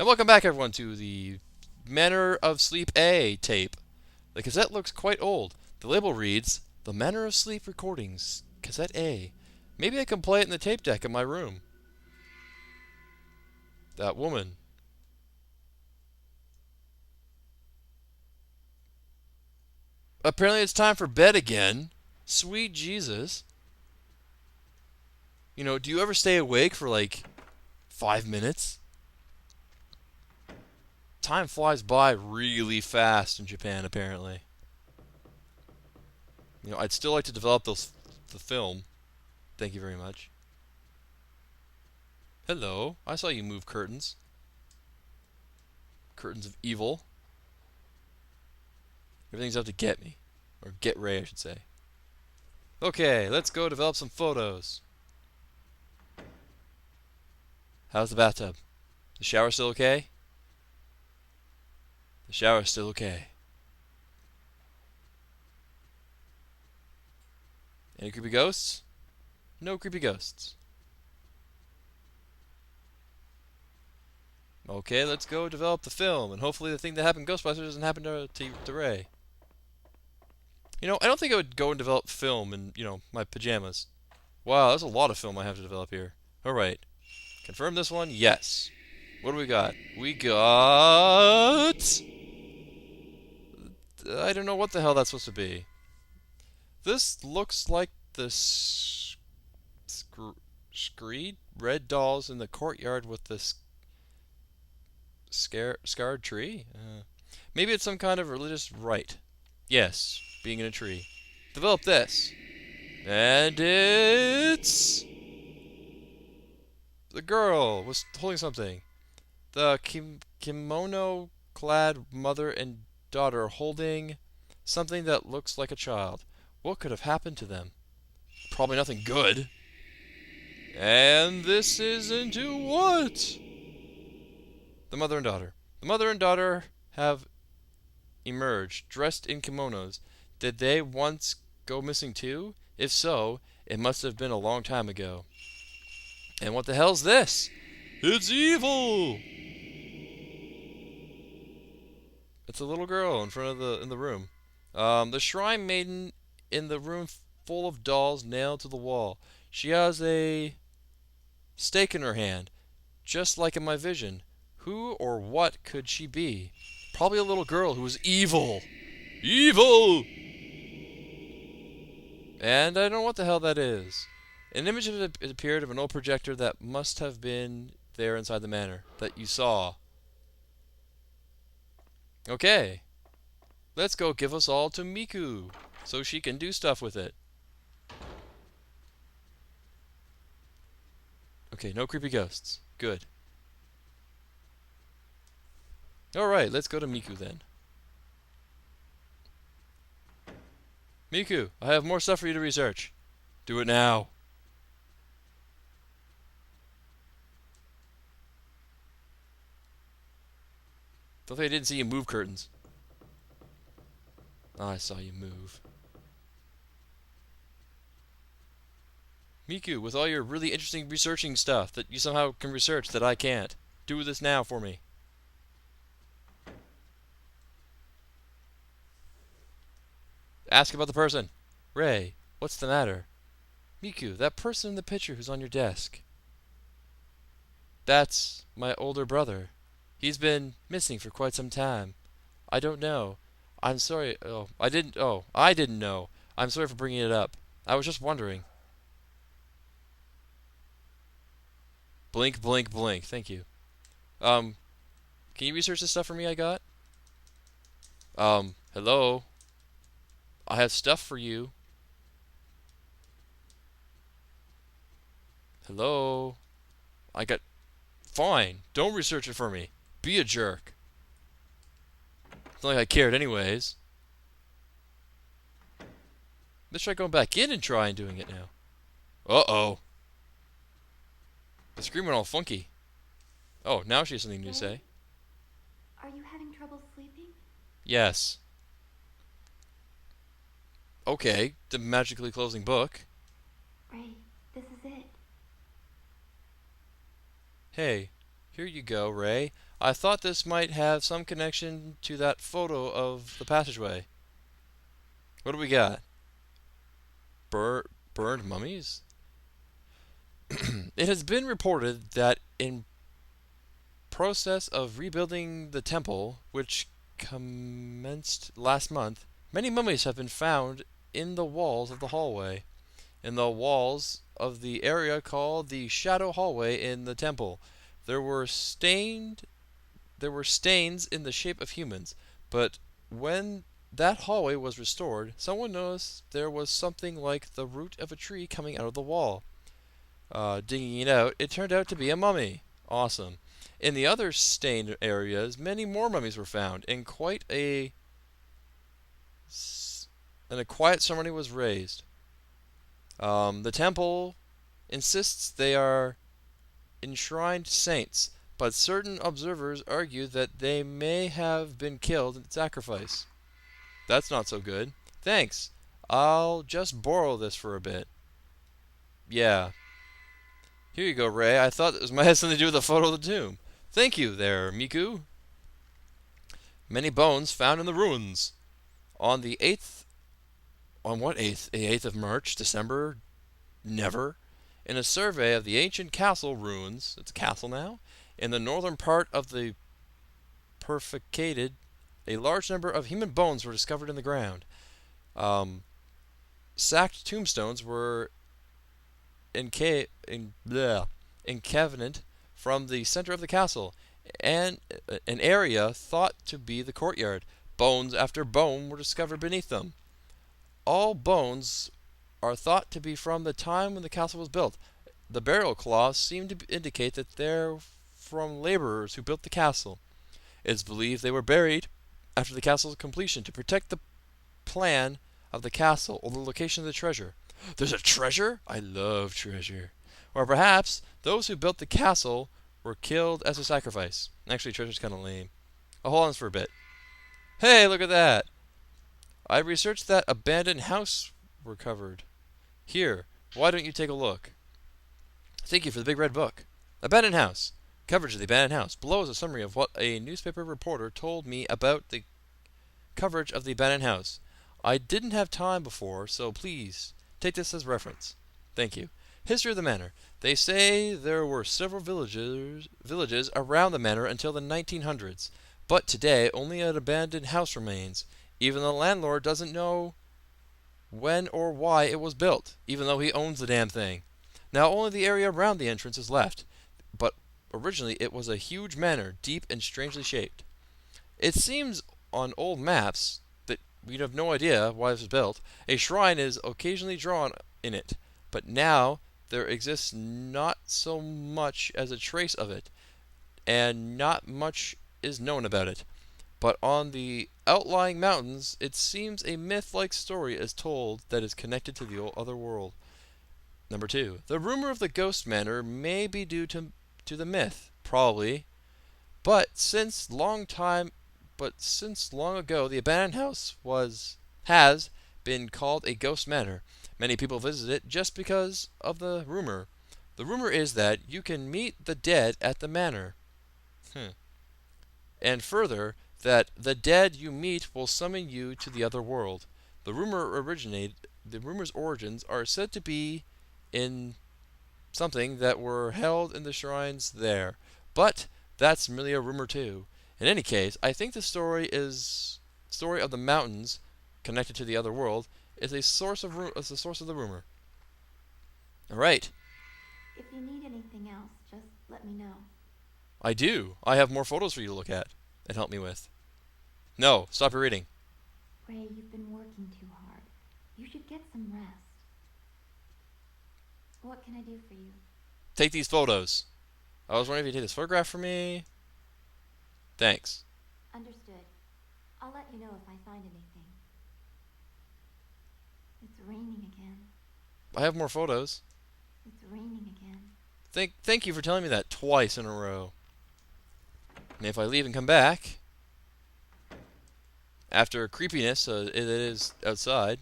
And welcome back, everyone, to the Manner of Sleep A tape. The cassette looks quite old. The label reads, The Manner of Sleep Recordings, Cassette A. Maybe I can play it in the tape deck in my room. That woman. Apparently it's time for bed again. Sweet Jesus. You know, do you ever stay awake for like 5 minutes? Time flies by really fast in Japan, apparently. You know, I'd still like to develop the film. Thank you very much. Hello. I saw you move curtains. Curtains of evil. Everything's out to get me. Or get Ray, I should say. Okay, let's go develop some photos. How's the bathtub? The shower still okay? The shower's still okay. Any creepy ghosts? No creepy ghosts. Okay, let's go develop the film, and hopefully the thing that happened in Ghostbusters doesn't happen to Ray. You know, I don't think I would go and develop film in, my pajamas. Wow, that's a lot of film I have to develop here. Alright. Confirm this one? Yes. What do we got? We got... I don't know what the hell that's supposed to be. This looks like the screed red dolls in the courtyard with this scarred tree? Maybe it's some kind of religious rite. Yes, being in a tree. Develop this. And it's... The girl was holding something. The kimono-clad mother and daughter holding something that looks like a child. What could have happened to them? Probably nothing good. And this is into what? The mother and daughter. The mother and daughter have emerged, dressed in kimonos. Did they once go missing too? If so, it must have been a long time ago. And what the hell's this? It's evil! It's a little girl in front of in the room. The shrine maiden in the room full of dolls nailed to the wall. She has a stake in her hand, just like in my vision. Who or what could she be? Probably a little girl who is evil. Evil! And I don't know what the hell that is. An image appeared of an old projector that must have been there inside the manor that you saw. Okay. Let's go give us all to Miku so she can do stuff with it. Okay, no creepy ghosts. Good. Alright, let's go to Miku then. Miku, I have more stuff for you to research. Do it now. Don't think I didn't see you move curtains. Oh, I saw you move. Miku, with all your really interesting researching stuff that you somehow can research that I can't, do this now for me. Ask about the person. Ray, what's the matter? Miku, that person in the picture who's on your desk. That's my older brother. He's been missing for quite some time. I don't know. I'm sorry. I didn't know. I'm sorry for bringing it up. I was just wondering. Blink, blink, blink. Thank you. Can you research this stuff for me I got? Hello? I have stuff for you. Hello? I got... Fine. Don't research it for me. Be a jerk. It's not like I cared anyways. Let's try going back in and try and doing it now. Uh-oh. The screen went all funky. Oh, now she has something new to say. Are you having trouble sleeping? Yes. Okay, the magically closing book. Ray, this is it. Hey, here you go, Ray. I thought this might have some connection to that photo of the passageway. What do we got? Burned mummies? It has been reported that in process of rebuilding the temple, which commenced last month, many mummies have been found in the walls of the hallway, in the walls of the area called the shadow hallway in the temple. There were stained there were stains in the shape of humans, but when that hallway was restored, someone noticed there was something like the root of a tree coming out of the wall. Digging it out, it turned out to be a mummy. Awesome. In the other stained areas, many more mummies were found, and a quiet ceremony was raised. The temple insists they are enshrined saints, but certain observers argue that they may have been killed in sacrifice. That's not so good. Thanks. I'll just borrow this for a bit. Yeah. Here you go, Ray. I thought this might have something to do with the photo of the tomb. Thank you there, Miku. Many bones found in the ruins. On the 8th. On what 8th? The 8th of March? December? Never. In a survey of the ancient castle ruins, it's a castle now, in the northern part of the Perfected, a large number of human bones were discovered in the ground. Um, Sacked tombstones were encavened from the center of the castle, and an area thought to be the courtyard. Bones after bone were discovered beneath them. All bones are thought to be from the time when the castle was built. The burial cloths seem to indicate that they're from laborers who built the castle. It's believed they were buried after the castle's completion to protect the plan of the castle or the location of the treasure. There's a treasure? I love treasure. Or perhaps those who built the castle were killed as a sacrifice. Actually, treasure's kind of lame. I'll hold on for a bit. Hey, look at that! I researched that abandoned house recovered. Here, why don't you take a look? Thank you for the big red book. Abandoned house. Coverage of the abandoned house. Below is a summary of what a newspaper reporter told me about the coverage of the abandoned house. I didn't have time before, so please take this as reference. Thank you. History of the manor. They say there were several villages around the manor until the 1900s, but today only an abandoned house remains. Even the landlord doesn't know when or why it was built, even though he owns the damn thing. Now only the area around the entrance is left, but originally it was a huge manor, deep and strangely shaped. It seems on old maps that we'd have no idea why this was built. A shrine is occasionally drawn in it, but now there exists not so much as a trace of it, and not much is known about it. But on the outlying mountains, it seems a myth-like story is told that is connected to the other world. Number 2. The rumor of the ghost manor may be due to the myth, probably, but since long ago the abandoned house has been called a ghost manor. Many people visit it just because of the rumor. The rumor is that you can meet the dead at the manor. And further, that the dead you meet will summon you to the other world. The rumor's origins are said to be in something that were held in the shrines there. But that's merely a rumor too. In any case, I think the story of the mountains connected to the other world is the source of the rumor. All right. If you need anything else, just let me know. I do. I have more photos for you to look at and help me with. No, stop your reading. Ray, you've been working too hard. You should get some rest. What can I do for you? Take these photos. I was wondering if you'd take this photograph for me. Thanks. Understood. I'll let you know if I find anything. It's raining again. I have more photos. It's raining again. Thank you for telling me that twice in a row. And if I leave and come back, after creepiness it is outside,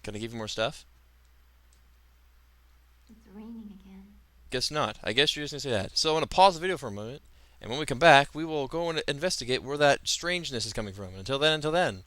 can I give you more stuff? It's raining again. Guess not. I guess you're just going to say that. So I'm going to pause the video for a moment, and when we come back, we will go and investigate where that strangeness is coming from. Until then.